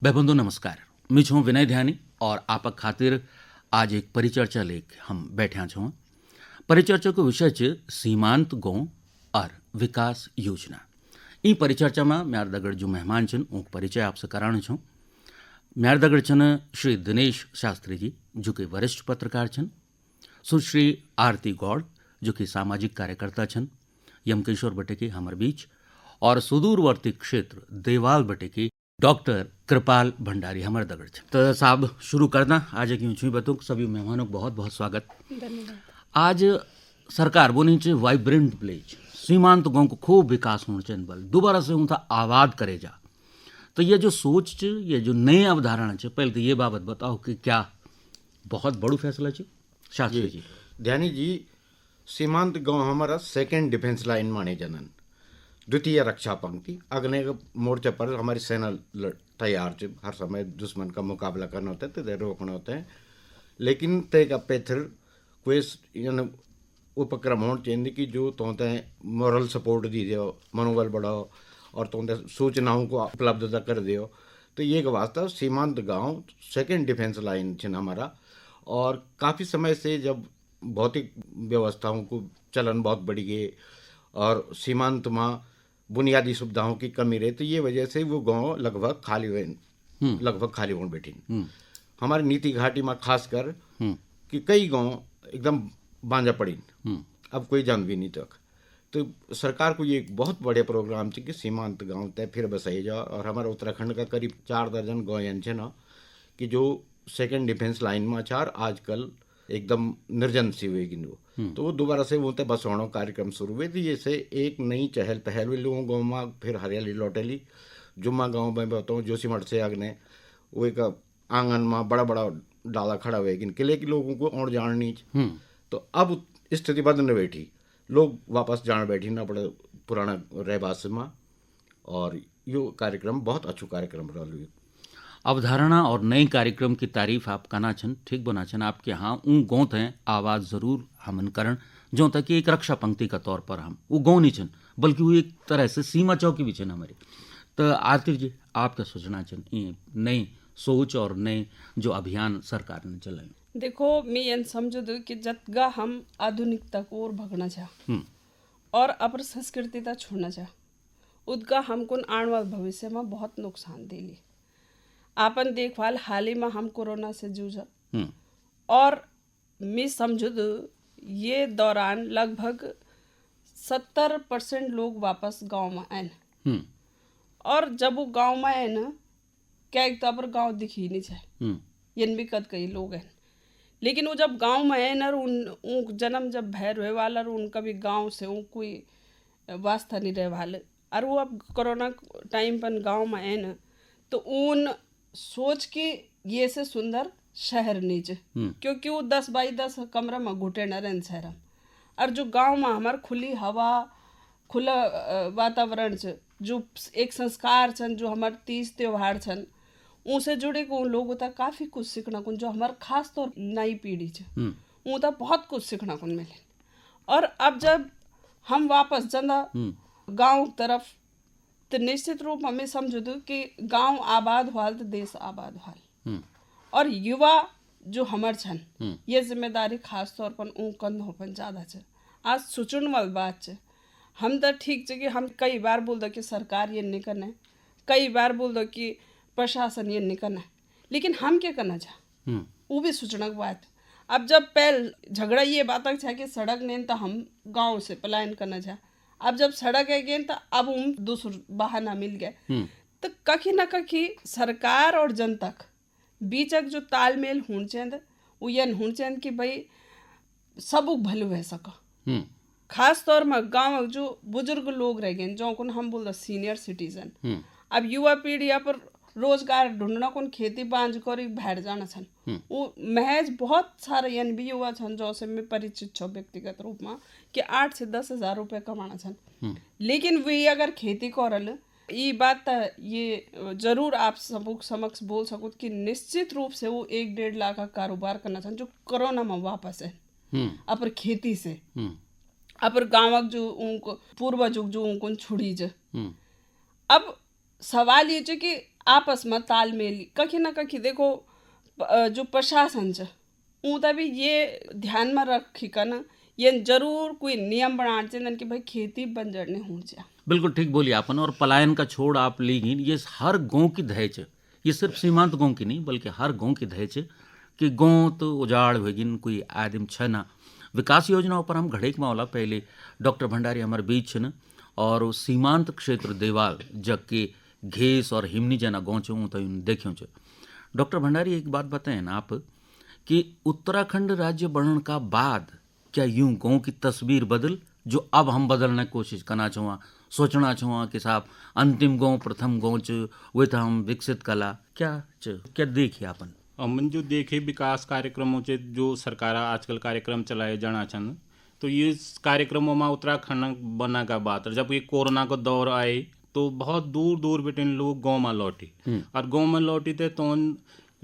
बेबंधु नमस्कार। मैं छूँ विनय ध्यानी और आपक खातिर आज एक परिचर्चा लेक हम बैठा छूँ। परिचर्चा को विषय छ सीमांत गांव और विकास योजना। ई परिचर्चा में म्यार दगड़ जो मेहमान छन उनका परिचय आपसे कराना छूँ। म्यार दगड़ छन श्री दिनेश शास्त्री जी जो कि वरिष्ठ पत्रकार छन, सुश्री आरती गौड़ जो कि सामाजिक कार्यकर्ता छन, यमकेश्वर बटे के हमर बीच और सुदूरवर्ती क्षेत्र देवाल बटे के डॉक्टर कृपाल भंडारी हमर दगड़ छन। तो साहब शुरू करना आज की ऊँची बतुक सभी मेहमानों को बहुत बहुत स्वागत। धन्यवाद। आज सरकार बोनी च वाइब्रेंट विलेज सीमांत गांव को खूब विकास होना चाहिए, बल दोबारा से उनका आबाद करे जा। तो ये जो सोच च, ये जो नई अवधारणा च, पहले तो ये बाबत बताओ कि क्या बहुत बड़ो फैसला च शास्त्री जी? ध्यानी जी, सीमांत गांव हमारा सेकंड डिफेंस लाइन माने जनन, द्वितीय रक्षा पंक्ति। अग्नि मोर्चे पर हमारी सेना तैयार च, हर समय दुश्मन का मुकाबला करना होता है, तो रोकना होता है। लेकिन तय का पेथर कोई उपक्रम होना चाहिए कि जो तो मॉरल सपोर्ट दी दो, मनोबल बढ़ाओ और तो सूचनाओं को उपलब्धता कर दियो। तो ये एक वास्ता सीमांत गांव सेकंड डिफेंस लाइन छन हमारा। और काफ़ी समय से जब भौतिक व्यवस्थाओं को चलन बहुत बढ़ी गए और सीमांत में बुनियादी सुविधाओं की कमी रहे, तो ये वजह से वो गांव लगभग खाली होने बैठी। हमारी नीति घाटी में खासकर कि कई गांव एकदम बांझा पड़ी, अब कोई जान भी नहीं तक। तो सरकार को ये एक बहुत बड़े प्रोग्राम थी कि सीमांत गांव तय फिर बसाई जाओ। और हमारा उत्तराखंड का करीब 4 दर्जन गाँव है ना कि जो सेकंड डिफेंस लाइन में चार आजकल एकदम निर्जन सी हुएगी वो। तो वो दोबारा से वो बसवाणों कार्यक्रम शुरू हुए थी। ये से एक नई चहल पहल हुई लोगों गाँव में, फिर हरियाली लौटेली। जुम्मा गाँव में बताऊँ जोशीमठ से अगने वो एक आंगन में बड़ा बड़ा डाला खड़ा हुए किले के लोगों को और जान नहीं। तो अब स्थिति बदलने बैठी, लोग वापस जान बैठी ना पड़े पुराना रहवास में। और यो कार्यक्रम बहुत अच्छा कार्यक्रम रहा। अवधारणा और नए कार्यक्रम की तारीफ आप करना छन, ठीक बना छन। आपके यहाँ उन गौत हैं आवाज़ ज़रूर हमन करण जो तक एक रक्षा पंक्ति का तौर पर हम वो गौ नहीं छन, बल्कि वो एक तरह से सीमा चौकी भी छन हमारी। तो आरती जी आप क्या सोचना छन ये नई सोच और नए जो अभियान सरकार ने चलाए? देखो, मैं ये समझो कि जतगा हम आधुनिकता को और भगना चाह और अपर संस्कृति ता छोड़ना चाह, उदका हमको आने वाले भविष्य में बहुत नुकसान देली। आपन देखभाल हाल ही में हम कोरोना से जूझा और मैं समझो ये दौरान लगभग 70% लोग वापस गांव में आए। और जब वो गांव में आए ना, क्या एक पर गांव दिख ही नहीं चाहे, यन भी कद कई लोग हैं। लेकिन वो जब गांव में आए ना, उन जन्म जब भैर हुए वाला, उनका भी गांव से कोई वास्ता नहीं रहे वाले। और वो अब कोरोना टाइम पर गांव में आए ना, तो उन सोच के ये से सुंदर शहर नीचे, क्योंकि वो 10 बाई 10 कमरा में घुटे न रहन शहर। और जो गांव में हमार खुली हवा, खुला वातावरण छ, जो एक संस्कार छन, जो हमारे तीज त्योहार छन, उनसे जुड़े को लोग तक काफ़ी कुछ सीखना को, जो हमारे खास तौर नई पीढ़ी छ उन तक बहुत कुछ सीखना को मिले। और अब जब हम वापस जंदा गांव तरफ, तो निश्चित रूप हमें समझो दो कि गांव आबाद हुआ तो देश आबाद हुआ। और युवा जो हमार छन, ये जिम्मेदारी खास तौर पर उन कंध होपन ज़्यादा छ। आज सोचने वाली बात छ। हम तो ठीक है कि हम कई बार बोल दो कि सरकार ये नहीं करना है, कई बार बोल दो कि प्रशासन ये नहीं करना है, लेकिन हम क्या करना चाह वो भी सोचना की बात। अब जब पहल झगड़ा ये बात है कि सड़क नहीं तो हम गाँव से पलायन करना चाह, अब जब सड़क है गए तो अब हम दूसरा बहाना मिल गए। तो कहीं ना कहीं सरकार और जनता बीचक जो तालमेल होना चाहिए वो ये होना चाहिए कि भाई सब भले रह सका। खास तौर में गांव जो बुजुर्ग लोग रह गए, जो को हम बोलते सीनियर सिटीजन, अब युवा पीढ़ी पर रोजगार ढूंढना को खेती बांझ कर बाहर जाना छन। वो महज बहुत सारे यन भी युवा छन जो से मैं परिचित छो व्यक्तिगत रूप में कि 8 से 10 हजार रुपये कमाना छन। लेकिन वे अगर खेती करल, ये बात ये जरूर आप सबको समक्ष बोल सको कि निश्चित रूप से वो 1-1.5 लाख का कारोबार करना छन, जो कोरोना में वापस है अपर खेती से अपर गाँव जो उनको पूर्वज जो उनको छुड़ी ज। अब सवाल ये कि आपस में तालमेल कखी ना कखी देखो जो प्रशासन छ ऊँता भी ये ध्यान में रखी न ये जरूर कोई नियम बनाना चाहिए कि भाई खेती बंजर नहीं हो जाए। बिल्कुल ठीक बोली आपने। और पलायन का छोड़ आप लीगी, ये हर गांव की दहेज, ये सिर्फ सीमांत गांव की नहीं बल्कि हर गांव की दहेज कि गांव तो उजाड़ होगिन, कोई आदम छ ना। विकास योजनाओं पर हम घड़ेक मावला पहले डॉक्टर भंडारी हमारे बीच छन और सीमांत क्षेत्र देवाल जग के घेस और हिमनी जना गाँव छूँ तो देखियो छ। डॉक्टर भंडारी एक बात बताएं ना आप कि उत्तराखंड राज्य बनने का बाद क्या यूं गाँव की तस्वीर बदल, जो अब हम बदलने की कोशिश करना चाहुआ, सोचना चाहुआ कि साहब अंतिम गाँव प्रथम गाँव च वे तो हम विकसित कला क्या देखिए अपन हमन जो देखे विकास कार्यक्रमों से जो सरकार आजकल कार्यक्रम चलाए जाना छन, तो ये कार्यक्रमों में उत्तराखंड बना का बात, जब ये कोरोना का दौर आए तो बहुत दूर दूर बेटे लोग गाँव में लौटे और गाँव में लौटे थे तो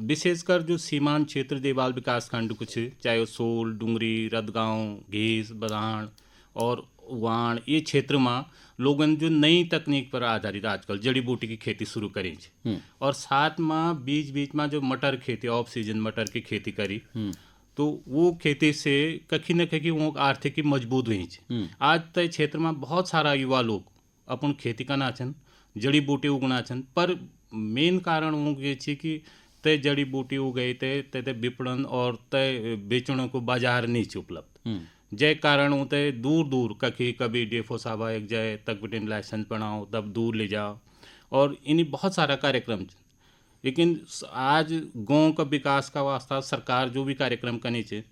विशेषकर जो सीमांत क्षेत्र देवाल विकास खंड कुछ चाहे वो सोल, डुंगरी, रदगांव, घेस, बदान और वाण, ये क्षेत्र में लोगन जो नई तकनीक पर आधारित आजकल जड़ी बूटी की खेती शुरू करी और साथ में बीच बीच में जो मटर खेती, ऑफ सीजन मटर की खेती करी, तो वो खेती से कहीं न कहीं वो आर्थिक मजबूत हुई। आज तय क्षेत्र में बहुत सारा युवा लोग अपन खेती करना छन, जड़ी बूटी उगना छन, पर मेन कारण वो ये कि तय जड़ी बूटी उगई तय विपणन और तय बेचने को बाजार नहीं उपलब्ध, जय कारण होते दूर दूर कभी डेफो साहब एक जाए तक बेटे लाइसेंस बनाओ तब दूर ले जाओ और इन्हीं बहुत सारा कार्यक्रम। लेकिन आज गांव का विकास का वास्ता सरकार जो भी कार्यक्रम करनी चाहिए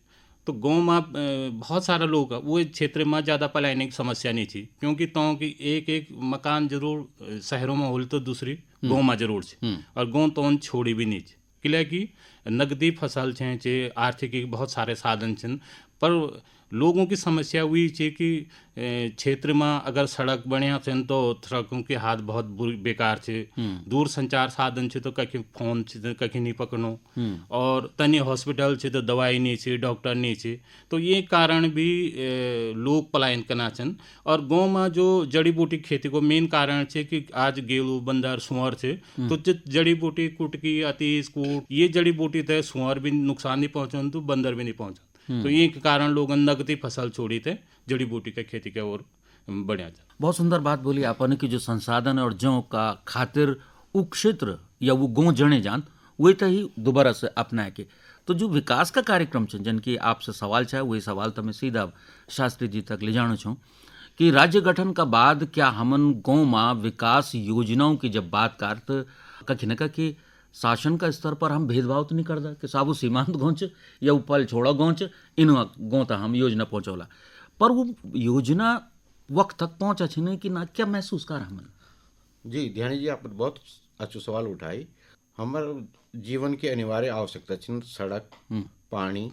तो गांव में बहुत सारा लोग वो क्षेत्र में ज़्यादा पलायन की समस्या नहीं थी, क्योंकि तो कि एक मकान जरूर शहरों में होल तो दूसरी गांव में जरूर है और गांव तो छोड़ी भी नहीं, किला कि नकदी फसल छे आर्थिक बहुत सारे साधन छन, पर लोगों की समस्या हुई है कि क्षेत्र में अगर सड़क बढ़िया छन तो सड़कों के हाथ बहुत बेकार छे, दूर संचार साधन छे तो कहीं फोन छे कहीं नहीं पकड़ो और तनी हॉस्पिटल छे तो दवाई नहीं छे, डॉक्टर नहीं छे, तो ये कारण भी लोग पलायन करना छन। और गाँव में जो जड़ी बूटी खेती को मेन कारण छे कि आज गेलू बंदर सुअर छे, तो जड़ी बूटी कुटकी अतीस कूट ये जड़ी बूटी थे सुअर भी नुकसान नहीं पहुँचन तो बंदर भी नहीं पहुँचन, तो ये कारण लोग नगदी फसल छोड़ी थे जड़ी बूटी के खेती के ओर बढ़िया था। बहुत सुंदर बात बोली आपने कि जो संसाधन और जो का खातिर वो क्षेत्र या वो गाँव जने जान वही तो ही दोबारा से अपना के, तो जो विकास का कार्यक्रम है जिनकी आपसे सवाल चाहे वही सवाल तो मैं सीधा शास्त्री जी तक ले जाना चाहूँ कि राज्य गठन का बाद क्या हमन गाँव में विकास योजनाओं की जब बात करते कहीं न कहीं शासन का स्तर पर हम भेदभाव तो नहीं करता कि साबू सीमांत गाँव या पल छोड़ा गाँव इन गाँव तक हम योजना पहुँचौला, पर वो योजना वक्त तक पहुँचा नहीं कि ना, क्या महसूस कर हमन? जी ध्यानी जी, आपने बहुत अच्छा सवाल उठाई। हमारे जीवन की अनिवार्य आवश्यकता छन सड़क, पानी,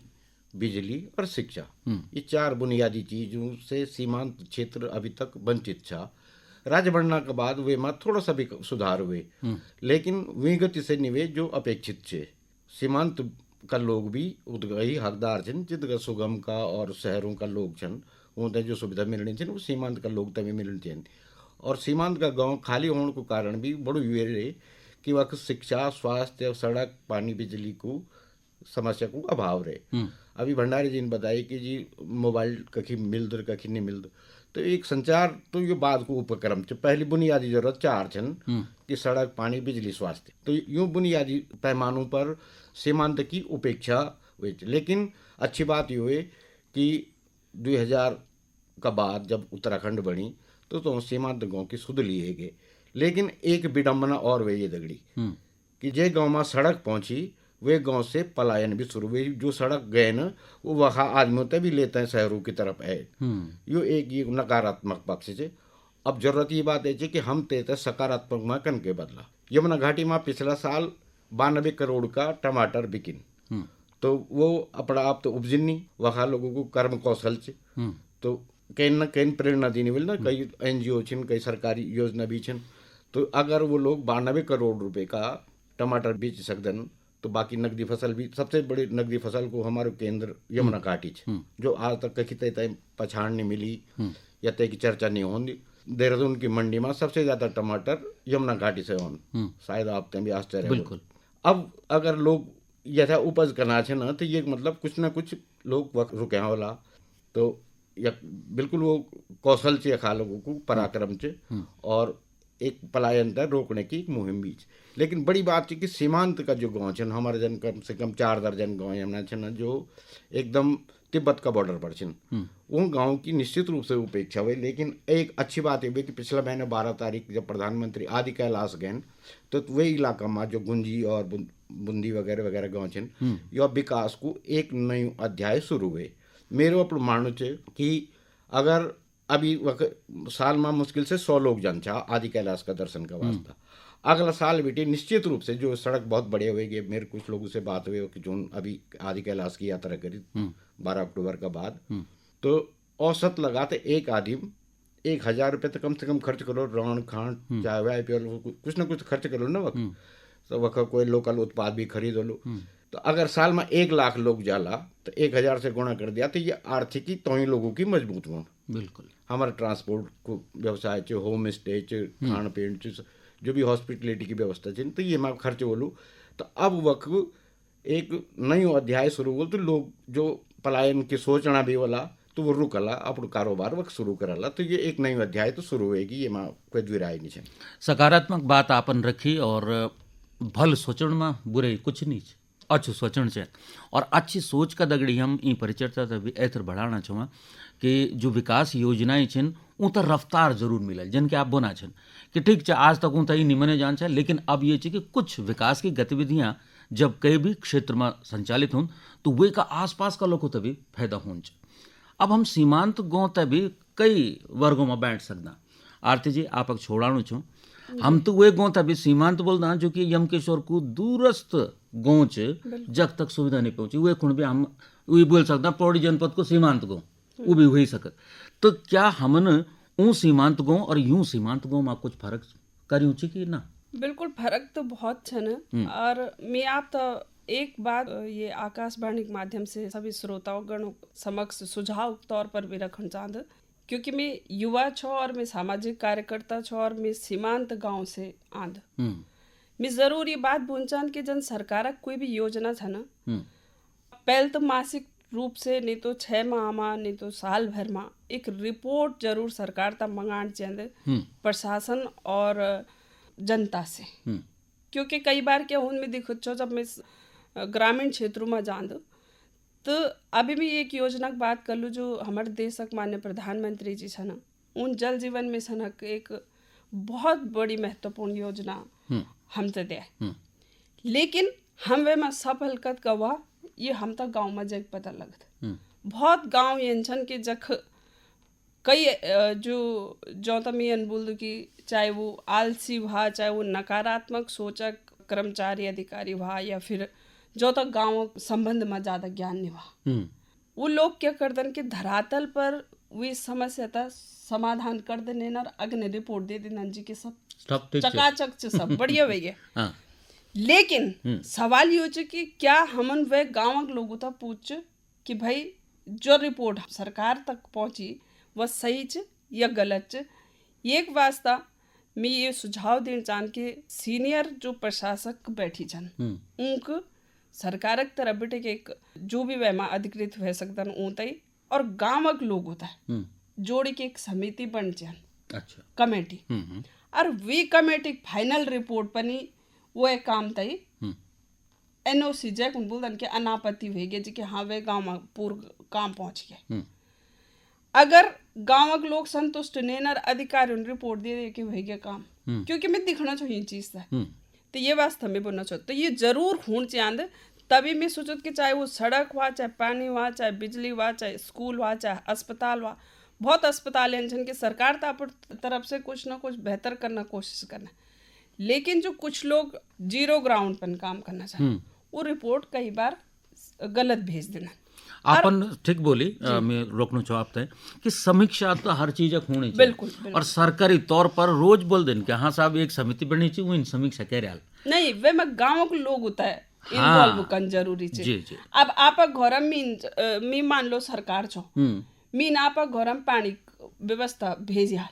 बिजली और शिक्षा, ये चार बुनियादी चीजों से सीमांत क्षेत्र अभी तक वंचित था। राज्य बनने के बाद वे में थोड़ा सा भी सुधार हुए, लेकिन वे गति से निवे जो अपेक्षित छे। सीमांत का लोग भी उतगा ही हकदार छन जितका सुगम का और शहरों का लोग छन उन्हें जो सुविधा मिलनी चाहिए वो सीमांत का लोग तभी मिलनी चाहिए। और सीमांत का गांव खाली होने को कारण भी बड़ो ये रहे कि वह शिक्षा, स्वास्थ्य, सड़क, पानी, बिजली को समस्या को अभाव रहे। अभी भंडारी जी ने बताया कि जी मोबाइल कहीं मिलद कहीं नहीं मिलद, तो एक संचार तो ये बाद को उपक्रम च पहली बुनियादी जरूरत चार छन कि सड़क, पानी, बिजली, स्वास्थ्य, तो यूं बुनियादी पैमानों पर सीमांत की उपेक्षा हुई। लेकिन अच्छी बात ये हुई कि 2000 का बाद जब उत्तराखंड बनी तो सीमांत गाँव की सुध लिए गए, लेकिन एक विडम्बना और वे ये दगड़ी कि जे गाँव में सड़क पहुंची वे गांव से पलायन भी शुरू हुई। जो सड़क गए न वो वहाँ आदमियों तक भी लेते हैं शहरों की तरफ है। यो एक ये नकारात्मक पक्ष से। अब जरूरत ये बात है कि हम ते सकारात्मक में कन के बदला। यमुना घाटी में पिछला साल 92 करोड़ का टमाटर बिकिन, तो वो अपना आप तो उपजिन नहीं, वहाँ लोगों को कर्म कौशल से तो कहीं न कहीं प्रेरणा देने वाली ना, कई NGO छिन, कई सरकारी योजना भी छिन, तो अगर वो लोग 92 करोड़ रुपए का टमाटर बेच सकते तो बाकी नकदी फसल भी, सबसे बड़ी नकदी फसल को हमारे केंद्र यमुना घाटी जो आज तक कहीं तय पछाड़ नहीं मिली या तय की चर्चा नहीं होती, देहरादून की मंडी में सबसे ज़्यादा टमाटर यमुना घाटी से होन, शायद आप भी आश्चर्य बिल्कुल। अब अगर लोग यथा उपज करना है ना, तो ये मतलब कुछ ना कुछ लोग वक्त रुके होला, तो या बिल्कुल वो कौशल से खा लोगों को पराक्रम से और एक पलायन तक रोकने की एक मुहिम भी। लेकिन बड़ी बात है कि सीमांत का जो गाँव है हमारे जन कम से कम 4 दर्जन गाँव यमुना है ना, जो एकदम तिब्बत का बॉर्डर पर छिन, वो गांव की निश्चित रूप से उपेक्षा हुई। लेकिन एक अच्छी बात ये भी कि पिछला महीने 12 तारीख जब प्रधानमंत्री आदि कैलाश गए, तो वही इलाका में जो गुंजी और बूंदी वगैरह वगैरह गाँव छिन, यह विकास को एक नई अध्याय शुरू हुए। मेरे अपन मानना है कि अगर अभी साल में मुश्किल से 100 लोग जन छा आदि कैलाश का दर्शन का वास्ता, अगला साल बेटे निश्चित रूप से जो सड़क बहुत बढ़िया हुएगी। मेरे कुछ लोगों से बात हुई कि जो अभी आदि कैलाश की यात्रा करी 12 अक्टूबर का बाद, तो औसत लगाते एक आदमी 1000 रुपये तो कम से कम खर्च करो, रण खान चाहे वह कुछ ना कुछ खर्च करो ना वक्त, तो वक्त कोई लोकल उत्पाद भी खरीद लो। तो अगर साल में 1 लाख लोग जाला तो 1000 से गुणा कर दिया, तो ये आर्थिकी तो ही लोगों की मजबूत हो। बिल्कुल। हमारा ट्रांसपोर्ट को व्यवसाय च, होम स्टे च, खान पीन च, जो भी हॉस्पिटलिटी की व्यवस्था है, तो ये मैं खर्च बोलूँ। तो अब वक्त एक नई अध्याय शुरू हो, तो लोग जो पलायन की सोचना भी वाला तो वो रुकला अपना कारोबार वक्त शुरू करला, तो ये एक नई अध्याय तो शुरू होएगी, ये मैं कोई द्विराय नहीं है। सकारात्मक बात आपन रखी और भल सोचण में बुरे कुछ नहीं, अच्छु सोचण से और अच्छी सोच का दगड़ी हम ई परिचर्चा तभी ऐतर बढ़ाना चाहूँ कि जो विकास योजनाएं छिन उतर रफ्तार जरूर मिले, जिनके आप बोना छन कि ठीक है आज तक उतर ही निमने जान छे, लेकिन अब ये कि कुछ विकास की गतिविधियां जब कई भी क्षेत्र में संचालित हों तो वे का आसपास का लोगों तभी फायदा हों। अब हम सीमांत गाँव तभी कई वर्गों में बैठ सकना। आरती जी आप छोड़ाणु छो, हम तो वे गाँव तभी सीमांत बोलना जो कि यमकेश्वर को दूरस्थ गाँव जग तक सुविधा नहीं पहुंची, वे खुण भी हम वही बोल सकता पौड़ी जनपद को सीमांत गाँव वो भी हुई सकत। तो क्या हमन ऊ सीमांत गाँव और यूं सीमांत गाँव में कुछ फर्क करी कि ना? बिल्कुल फर्क तो बहुत छन। और मैं आप तो एक बात ये आकाशवाणी के माध्यम से सभी श्रोताओं समक्ष सुझाव तौर पर भी रखना चाहता, क्योंकि मैं युवा छो और मैं सामाजिक कार्यकर्ता छो और मैं सीमांत गांव से आंद। मैं जरूर ये बात बोलचान कि जन सरकार कोई भी योजना था ना, पहले तो मासिक रूप से नहीं तो 6 माह में नहीं तो साल भर में एक रिपोर्ट जरूर सरकार तक मंगाना चाहिए प्रशासन और जनता से। क्योंकि कई बार क्या उनमें दिखो जब मैं ग्रामीण क्षेत्रों में जान तो अभी भी एक योजना की बात कर लूँ जो हमारे देश के माननीय प्रधानमंत्री जी छन, उन जल जीवन मिशन एक बहुत बड़ी महत्वपूर्ण योजना हमसे दे, लेकिन हम वे में सफल कद कवा ये हम तक गांव में जग पता लगता। बहुत गांव ये छन कि जख कई जो तो मैं बोल दूँ कि चाहे वो आलसी हुआ, चाहे वो नकारात्मक सोचक कर्मचारी अधिकारी हुआ, या फिर जो तक गांव संबंध में ज्यादा ज्ञान नहीं हुआ, वो लोग क्या करते कि धरातल पर वे समस्या था समाधान कर देने और अग्नि रिपोर्ट दे देना जी के सब चकाचक से सब बढ़िया भैया। लेकिन सवाल ये हो कि क्या हमन वे गांव के लोगों तक पूछ कि भाई जो रिपोर्ट सरकार तक पहुंची वह सही च या गलत च। एक वास्ता मैं ये सुझाव देना चाहूँ कि सीनियर जो प्रशासक बैठी छन उनको सरकार की तरफ बेटे के एक जो भी वह अधिकृत हो सकता ऊँतई और गाँव के लोग होता है जोड़ी के एक समिति बन जान, अच्छा कमेटी, और वी कमेटी फाइनल रिपोर्ट पनी वो एक काम तई एनओसी जैक उन बोलदन के अनापत्ति हुई गई जी कि हाँ वे गाँव में पूर्ण काम पहुँच गए। अगर गाँव के लोग संतुष्ट नहीं अधिकारी उन रिपोर्ट दे दे के हुई गया काम, क्योंकि मैं दिखना चाहिए चीज था, तो ये वास्तव में बोलना चाहता, तो ये जरूर होना चाहिए। तभी मैं सोचत कि चाहे वो सड़क हुआ, चाहे पानी हुआ, चाहे बिजली हुआ, चाहे स्कूल हुआ, चाहे अस्पताल हुआ, बहुत अस्पताल हैं जिनकी सरकार तरफ से कुछ ना कुछ बेहतर करना कोशिश करना, लेकिन जो कुछ लोग जीरो ग्राउंड पर काम करना चाहते वो रिपोर्ट कई बार गलत भेज देना। आपन ठीक बोली, मैं रोकना चाहता है कि समीक्षा तो हर चीज होनी चाहिए, बिल्कुल। और सरकारी तौर पर रोज बोल दें कि हाँ साहब एक समिति बनी चाहिए, वो इन समीक्षा कह रहा नहीं वे में गाँव के लोग होता है इन्वॉल्व करना जरूरी चाहिए। अब आप घर में मान लो सरकार छो मीन आप घर में पानी व्यवस्था भेजिया,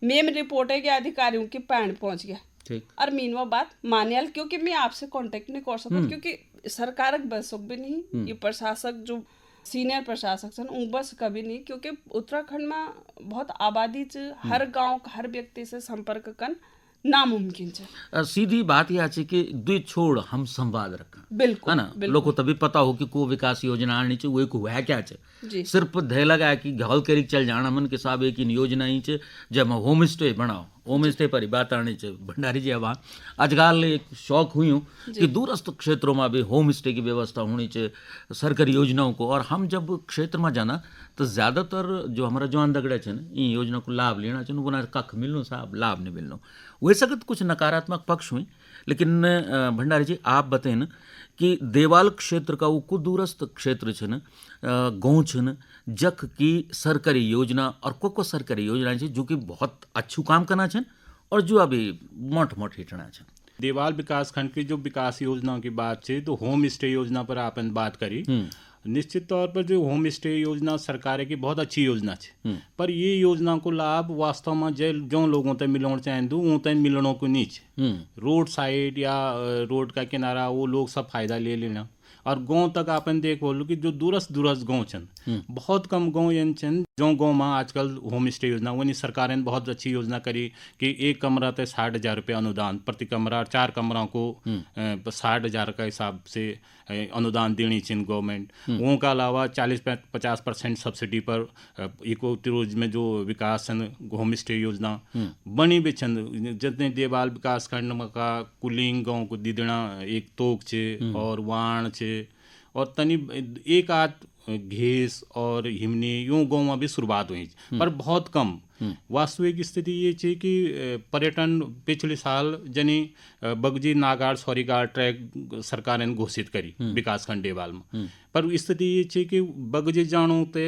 मेम रिपोर्ट है कि अधिकारियों के पैंड पहुंच गया ठीक और मीनवा बात मान्याल क्योंकि मैं आपसे कांटेक्ट नहीं कर सकता क्योंकि सरकारक बस भी नहीं ये प्रशासक जो सीनियर प्रशासक छन उन बस कभी नहीं क्योंकि उत्तराखंड में बहुत आबादी च हर गांव हर व्यक्ति से संपर्क कन नामुमकिन छ। सीधी बात यह है कि दुई छोड़ हम संवाद रखा बिल्कुल है ना लोग को तभी पता हो कि को विकास योजना आनी चाहिए वो को है क्या जी सिर्फ धय लगा कि घल करी चल जाना मन के साहब एक इन योजना ही चे जब होम स्टे बनाओ होम स्टे पर ही बात आनी चाहिए भंडारी जी अब आजकल एक शौक हुई हूँ कि दूरस्थ क्षेत्रों में भी होम स्टे की व्यवस्था होनी चाहिए सरकारी योजनाओं को। और हम जब क्षेत्र में जाना तो ज़्यादातर जो हमारा जवान दगड़े इन योजना को लाभ लेना चाहिए वो कख मिलनो साहब लाभ नहीं मिलनो वैसे कुछ नकारात्मक पक्ष हुई। लेकिन भंडारी जी आप बताएं कि देवाल क्षेत्र का वो दूरस्थ क्षेत्र छन गाँव छन जख की सरकारी योजना और को सरकारी योजना छे जो कि बहुत अच्छू काम करना छन और जो अभी मोट मोट हिटना छन। देवाल विकास खंड की जो विकास योजनाओं की बात है तो होम स्टे योजना पर आपने बात करी। निश्चित तौर पर जो होम स्टे योजना सरकार की बहुत अच्छी योजना है पर ये योजना को लाभ वास्तव में जो लोगों तक मिलना चाहें वो तक मिलनों को नीचे रोड साइड या रोड का किनारा वो लोग सब फायदा ले लेना और गांव तक आपन देख बोलो कि जो दूरस्थ गांव छन बहुत कम गांव यन छन जो गांव में आजकल होम स्टे योजना वनी सरकार ने बहुत अच्छी योजना करी कि एक कमरा ते 60,000 रुपये अनुदान प्रति कमरा और 4 कमरों को 60,000 का हिसाब से अनुदान देनी चाहिए गवर्नमेंट। वो का अलावा 40-50% सब्सिडी पर इको टूरिज्म में जो विकास होम स्टे योजना बनी भी छन जितने देवाल विकास खंड का कुलिंग गाँव को दीदना एक तोक छे और वाण छे और तनी एक आध घेस और हिमनी यूं गाँव में भी शुरुआत हुई पर बहुत कम। वास्तविक स्थिति ये है कि पर्यटन पिछले साल जनी बगजी नागार सॉरीगार ट्रैक सरकार ने घोषित करी विकास खंड देवाल में पर स्थिति ये है कि बगजी जानो ते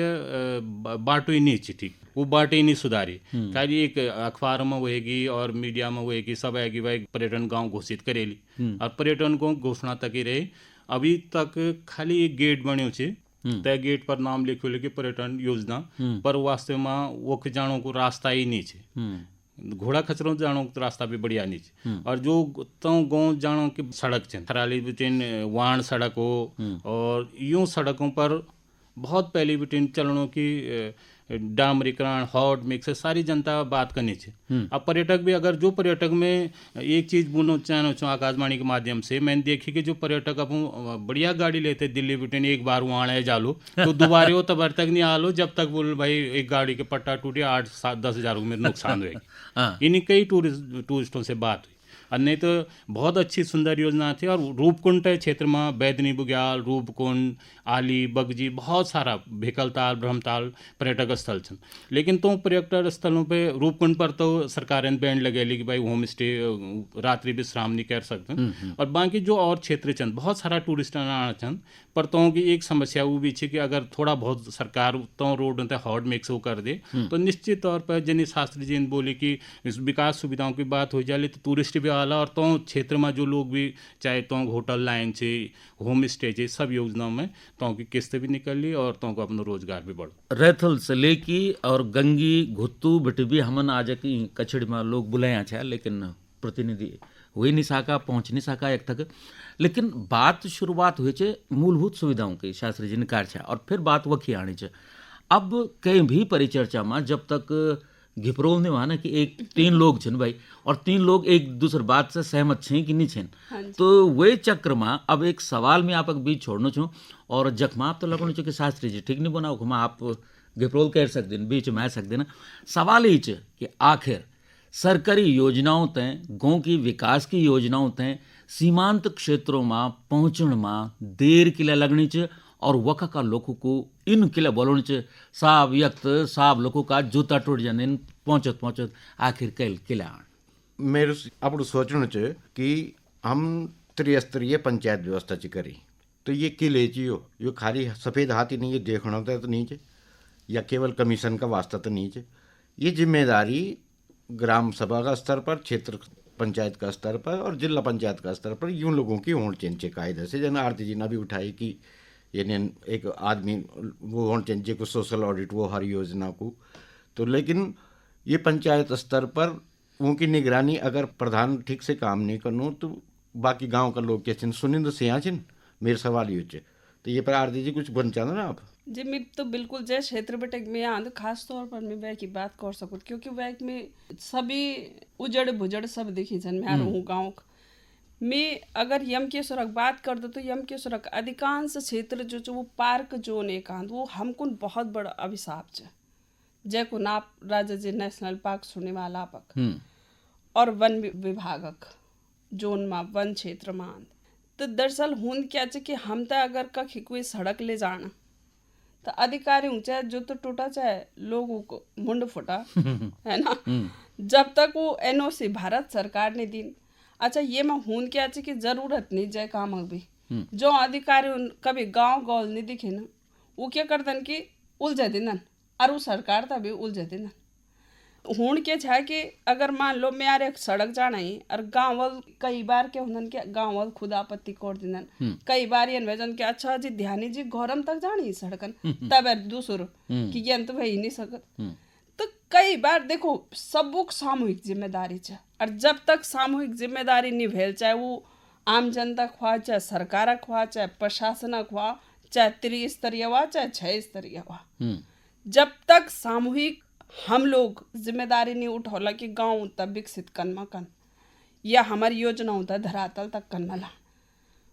बाटो ही नहीं ठीक वो बाटे ही नहीं सुधारी खाली एक अखबार में होएगी और मीडिया में होएगी सब है कि भाई पर्यटन गांव घोषित करेली और पर्यटन को घोषणा तक ही रहे अभी तक खाली एक गेट बन्यो छे तय गेट पर नाम लिखो लेके पर्यटन योजना पर वास्तव में वो जानो को रास्ता ही नहीं छे घोड़ा खचरों जानो को रास्ता भी बढ़िया नहीं छे और जो तो गाँव जानो की सड़क छे थराली बिटिन वाण सड़क हो और यूं सड़कों पर बहुत पहले बिटिन चलनों की डामरीकरण हॉट मिक्स सारी जनता बात करनी चाहिए। अब पर्यटक भी अगर जो पर्यटक में एक चीज़ बोलना चाहूँ आकाशवाणी के माध्यम से मैंने देखी कि जो पर्यटक अब बढ़िया गाड़ी लेते दिल्ली बिटिन एक बार वहाँ आए जालो तो दोबारा वो तब तक नहीं आलो जब तक बोल भाई एक गाड़ी के पट्टा टूटे 8-10 हज़ार में नुकसान होगी। इन्हीं कई टूरिस्टों से बात हुई और नहीं तो बहुत अच्छी सुंदर योजना थी। और रूपकुंड क्षेत्र में बैदनी बुग्याल रूपकुंड आली बगजी बहुत सारा भिकलताल ब्रह्मताल पर्यटक स्थल छन लेकिन तो पर्यटक स्थलों पे रूपकुंड पर तो सरकार ने बैन लगेली कि भाई होम स्टे रात्रि विश्राम नहीं कर सकते और बाकी जो और क्षेत्र छन बहुत सारा टूरिस्ट आना छन पर तो की एक समस्या वो भी है कि अगर थोड़ा बहुत सरकार तो रोड हॉट मिक्स वो कर दे तो निश्चित तौर पर जनी शास्त्री जी ने बोली कि इस विकास सुविधाओं की बात हो जाए तो टूरिस्ट भी आला और तो क्षेत्र में जो लोग भी चाहे तो होटल लाइन से होम स्टे से सब योजनाओं में तो की किस्त भी निकल ली और तो को अपना रोजगार भी बढ़ रैथल से लेकी और गंगी घुत्तू बिटवी हमन आज की कचड़ी में लोग बुलाया छे लेकिन प्रतिनिधि हुई नहीं सका पहुंच नहीं सका एक तक। लेकिन बात शुरुआत हुई छे मूलभूत सुविधाओं की शास्त्री जी ने कार छे और फिर बात वखी आनी छे। अब कहीं भी परिचर्चा में जब तक घिपरोल ने वहाँ ना कि एक 3 लोग छन भाई और 3 लोग एक दूसरे बात से सहमत छे कि नहीं छन तो वे चक्र में अब एक सवाल में आप बीच छोड़ना छो और जखमा आप तो लगना छो कि शास्त्री जी ठीक नहीं बनाओ घुमा आप घिपरोल कह सकते बीच में आ सकते ना। सवाल ही छे कि आखिर सरकारी योजनाओं तय गाँव की विकास की योजनाओं तय सीमांत क्षेत्रों में पहुँचण में देर किला लगनी च और वक़ का लोगों को इन किला बोलने च साहब यक्त साहब लोगों का जूता टूट जाने पहुँचत आखिर कल किला मेरे अपू सोचना च कि हम त्रिस्तरीय पंचायत व्यवस्था च करी तो ये किले यो खाली सफ़ेद हाथी नहीं है देखना तो नहीं चे या केवल कमीशन का वास्ता तो नहीं चे ये जिम्मेदारी ग्राम सभा का स्तर पर क्षेत्र पंचायत का स्तर पर और जिला पंचायत का स्तर पर यूं लोगों की होड़ चेंचे कायदे से जन आरती जी ने भी उठाई कि यानी एक आदमी वो होड़ चेंचे को सोशल ऑडिट वो हर योजना को तो लेकिन ये पंचायत स्तर पर उनकी निगरानी अगर प्रधान ठीक से काम नहीं करनो तो बाकी गांव का लोग क्या चिन सुनिंद से यहाँ चिन मेरे सवाल ये चे तो ये पर आरती जी कुछ बन चाहना ना आप जी मैं तो बिल्कुल जय क्षेत्र बटे में आंद खास तौर पर मैं वह की बात कर सकूँ क्योंकि वह में सभी उजड़ बुजड़ सब दिखी जन मैं रहूँ गाँव मैं अगर यम के सुरक बात कर दो तो यम के सुरक अधिकांश क्षेत्र जो वो पार्क जोन एक आंद वो हमको बहुत बड़ा अभिशाप च जय को नाप राजा जी नेशनल पार्क सुनने वाला पक और वन विभागक जोन में वन क्षेत्र में आंद तो दरअसल हुन क्या चे कि हम तो अगर कखी कोई सड़क ले जाना तो अधिकारी चाहे जो तो टूटा चाहे लोगों को मुंड फुटा है ना जब तक वो एनओसी भारत सरकार ने दी अच्छा ये में हुन क्या चे कि जरूरत नहीं जाए काम भी जो अधिकारी कभी गांव गौल नहीं दिखे ना वो क्या करतन कि उलझे दिनन और वो सरकार तभी उलझे दिनन हुन के छा कि अगर मान लो मैं यार एक सड़क जाना ही और गाँव वाल कई बार के हुनन के गाँव वाल खुद आपत्ति कर दिनन कई बार ये भेजन के अच्छा जी ध्यानी जी घोरम तक जानी सड़कन तब दूसरो कि ये तो भाई नहीं सकत तो कई बार देखो सबुक सामूहिक जिम्मेदारी है और जब तक सामूहिक जिम्मेदारी निभेल चाहे वो आम जनता ख्वा चाहे सरकार ख्वा चाहे प्रशासन ख्वा चाहे त्रिस्तरीय हुआ चाहे 6 स्तरीय हुआ जब तक सामूहिक हम लोग जिम्मेदारी नहीं उठौला कि गांव तक विकसित कनमा कन या हमारी योजनाओं तक धरातल तक करना ला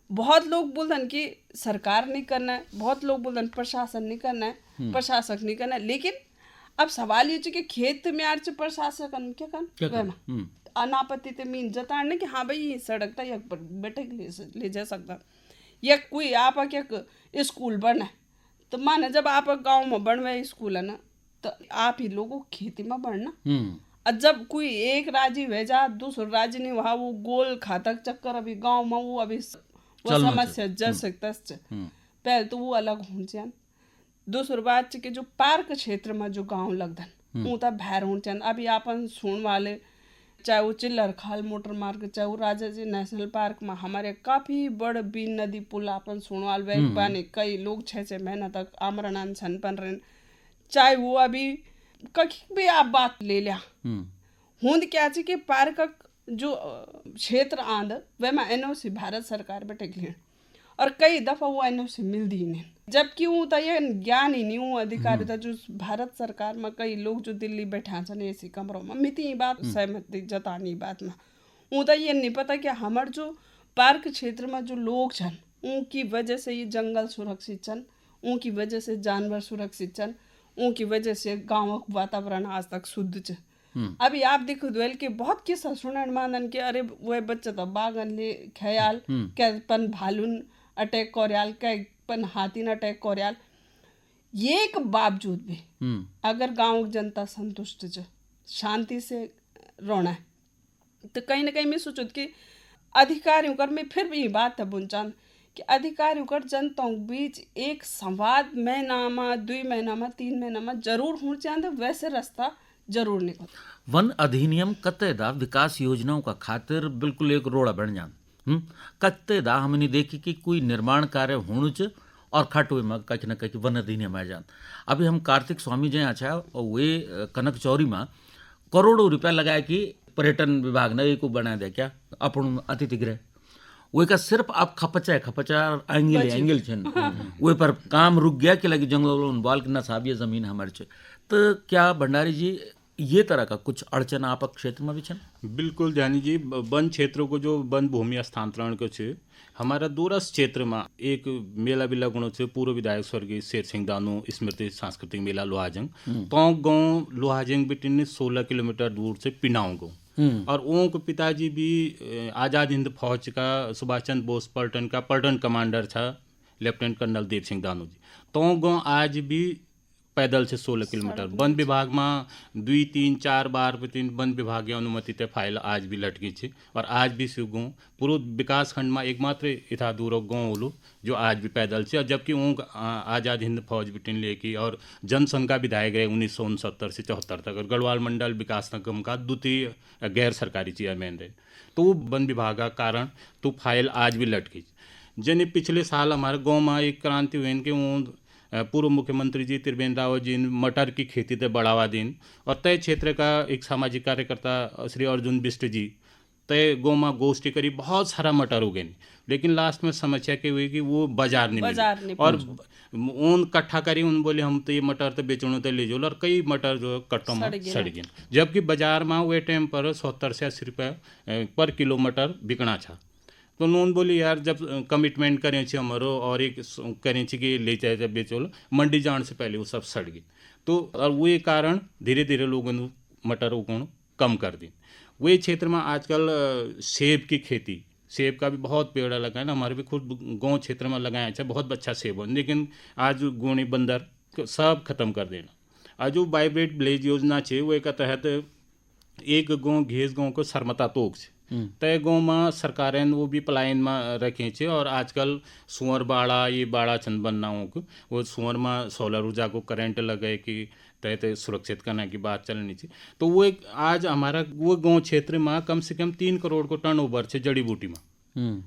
बहुत लोग बोलते कि सरकार नहीं करना है बहुत लोग बोलते प्रशासन नहीं करना है प्रशासक नहीं करना है लेकिन अब सवाल ये कि खेत में आर च प्रशासक क्या कन अनापत्ति ते मीन जताने कि हाँ भाई ये सड़क था या बैठे ले जा सकता या कोई आप क्या स्कूल बना है तो माने जब आप गाँव में बनवे स्कूल है ना तो आप ही लोगों खेती में बढ़ना और जब कोई एक राज्य भेजा दूसरा राज्य नहीं वहाँ वो गोल खातक चक्कर अभी गांव में वो अभी वो समस्या जल सकता पहले तो वो अलग हो जान दूसरी बात कि जो पार्क क्षेत्र में जो गांव लगदन वो तब भैर हो जान अभी आपन सुन वाले चाहे वो चिल्लर खाल मोटर मार्ग चाहे वो राजा जी नेशनल पार्क में हमारे काफी बड़ बीन नदी पुल अपन सुन वाल वह पाने कई लोग 6 महीना तक आमरण अनशन पन रहे चाहे वो अभी कहीं भी आप बात ले लिया हुंद क्या चे कि पार्क जो क्षेत्र आंद वह में एनओसी भारत सरकार बैठे गए और कई दफा वो एनओसी मिलती ही नहीं जबकि वो तो ये ज्ञान ही नहीं वो अधिकारी था जो भारत सरकार में कई लोग जो दिल्ली बैठा छन ऐसी कमरों में मिती बात सहमति जतानी बात में वो तो ये नहीं पता कि हमारे जो पार्क क्षेत्र में जो लोग छन उनकी वजह से ये जंगल सुरक्षित छन उनकी वजह से जानवर सुरक्षित छन उनकी वजह से गाँव का वातावरण आज तक शुद्ध च अभी आप देखो द्वेल के बहुत किस्सा सुनन मानन के अरे वह बच्चा तो बागन ले ख्याल क्या पन भालून अटैक कोरियाल क्या पन हाथी न अटैक कोरियाल ये एक बावजूद भी अगर गांव की जनता संतुष्ट च शांति से रोना है तो कहीं ना कहीं मैं सोचो कि अधिकारियों कर मैं फिर भी बात है बुनचान कि अधिकारियों कर जनताओं के बीच एक संवाद महीना 2 महीना 3 महीना जरूर हो जाए वैसे रास्ता जरूर निकल वन अधिनियम कत्तेदा विकास योजनाओं का खातिर बिल्कुल एक रोड़ा बन जान कत्तेदा हमने देखी कि कोई निर्माण कार्य होने च और खटुए में कहीं ना कहीं वन अधिनियम आ जान अभी हम कार्तिक स्वामी जी अच्छा और वे कनक चौरी में करोड़ों रुपया लगाए कि पर्यटन विभाग ने एक बना दिया क्या अपन अतिथि गृह वे का सिर्फ आप खपचा एंगल छन वे पर काम रुक गया कि लगी जंगल बाल के नसाब ये जमीन हमारे छे तो क्या भंडारी जी ये तरह का कुछ अड़चन आप क्षेत्र में भी छन बिल्कुल जानी जी वन क्षेत्रों को जो वन भूमि हस्तांतरण को छे हमारा दूरस्थ क्षेत्र में एक मेला भी लगनो छे पूर्व विधायक स्वर्गीय शेर सिंह दानो स्मृति सांस्कृतिक मेला लोहाजंग तो गाँव लोहाजंग बिटिन 16 किलोमीटर दूर से पिनाऊ गाँव और उनके पिताजी भी आज़ाद हिंद फौज का सुभाष चंद्र बोस पलटन कमांडर था लेफ्टिनेंट कर्नल देव सिंह दानो जी तो गाँव आज भी पैदल से 16 किलोमीटर वन विभाग में 2, 3, 4 बार वन विभाग की अनुमति ते फाइल आज भी लटकी है और आज भी से गाँव पूरे विकास खंड में एकमात्र इतना दूर गाँव होलो जो आज भी पैदल से जबकि वो आज़ाद हिंद फौज बिटिन लेके और जनसंघ का विधायक रहे 1969 से 74 तक और गढ़वाल मंडल विकास निगम का द्वितीय गैर सरकारी चेयरमैन रहे तो वो वन विभाग का कारण तो फाइल आज भी लटकी जने पिछले साल हमारे गाँव में एक क्रांति हुई कि वो पूर्व मुख्यमंत्री जी त्रिवेंद्र रावत जी ने मटर की खेती ते बढ़ावा दिन और तय क्षेत्र का एक सामाजिक कार्यकर्ता श्री अर्जुन बिष्ट जी तय गोमा गोष्ठी करी, बहुत सारा मटर हो गए, लेकिन लास्ट में समस्या क्या हुई कि वो बाजार नहीं मिले और उन कट्ठा करी, उन बोले हम तो ये मटर तो बेचणो तो ले जो, और कई मटर जो कट्टों में सड़ गए, जबकि बाजार में वे टाइम पर 70 से 80 रुपये पर किलो मटर बिकना था। तो उन्होंने बोली यार जब कमिटमेंट करें छे हमारो और एक करें छे कि ले जाए जब बेचो, मंडी जाने से पहले वो सब सड़ गए। तो और वो कारण धीरे धीरे लोगों ने मटर उगाना कम कर दी। वे क्षेत्र में आजकल सेब की खेती, सेब का भी बहुत पेड़ लगा है ना, हमारे भी खुद गांव क्षेत्र में लगाया है, बहुत अच्छा सेब हो, लेकिन आज गोणी बंदर सब खत्म कर देना। आज जो वाइब्रेट विलेज योजना छे वो के तहत एक गाँव घेस गाँव को सरमता तोक छे, तय गाँव में सरकारें वो भी पलायन में रखे छे और आजकल सुअर बाड़ा ये बाड़ा छन बननाओं को वो सुअर में सोलर ऊर्जा को करंट लगे कि तय सुरक्षित करने की बात चलनी चाहिए। तो वो एक आज हमारा वो गांव क्षेत्र में कम से कम 3 करोड़ को टर्न ओवर है जड़ी बूटी में।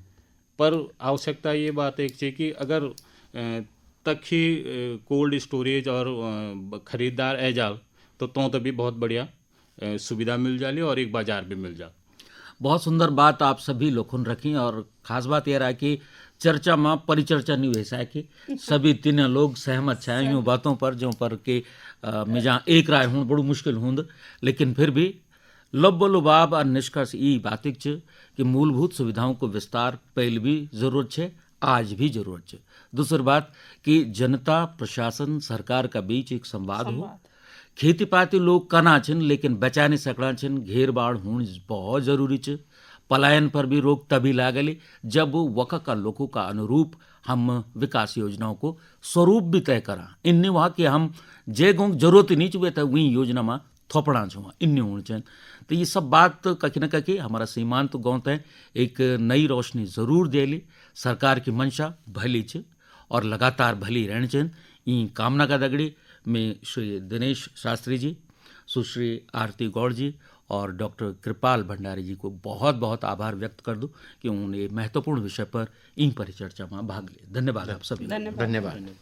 पर आवश्यकता ये बात एक है कि अगर तक ही कोल्ड स्टोरेज और खरीदार ए जाल तो भी बहुत बढ़िया सुविधा मिल जाली और एक बाजार भी मिल जाए। बहुत सुंदर बात आप सभी लोगों रखी और खास बात यह रहा कि चर्चा में परिचर्चा नहीं वैसा है कि सभी तीन लोग सहमत छाए यूँ बातों पर जो पर के मिजा एक राय हूँ बड़ी मुश्किल हूँ, लेकिन फिर भी लब्बो लुबाब और निष्कर्ष ई बातिक छ कि मूलभूत सुविधाओं को विस्तार पहले भी जरूरत है, आज भी जरूरत है। दूसरी बात कि जनता प्रशासन सरकार का बीच एक संवाद हो, खेती पाती लोग कना छिन लेकिन बचा नहीं सकना छिन, घेर बाढ़ होनी बहुत जरूरी छ। पलायन पर भी रोक तभी लागली जब वक़ का लोगों का अनुरूप हम विकास योजनाओं को स्वरूप भी तय करा। इन्ने वहाँ कि हम जे गाँव जरूरत नहीं चुके था वही योजना में थोपड़ा छुआ इन्ने होने चाहिए। तो ये सब बात कहीं न कहीं हमारा सीमांत गाँव तय एक नई रोशनी जरूर देली। सरकार की मंशा भली छ और लगातार भली रहनी चाहिए। ई कामना का दगड़ी में श्री दिनेश शास्त्री जी, सुश्री आरती गौड़ जी और डॉक्टर कृपाल भंडारी जी को बहुत बहुत आभार व्यक्त कर दूं कि उन्होंने महत्वपूर्ण विषय पर इन परिचर्चा में भाग लिया। धन्यवाद आप सभी। धन्यवाद।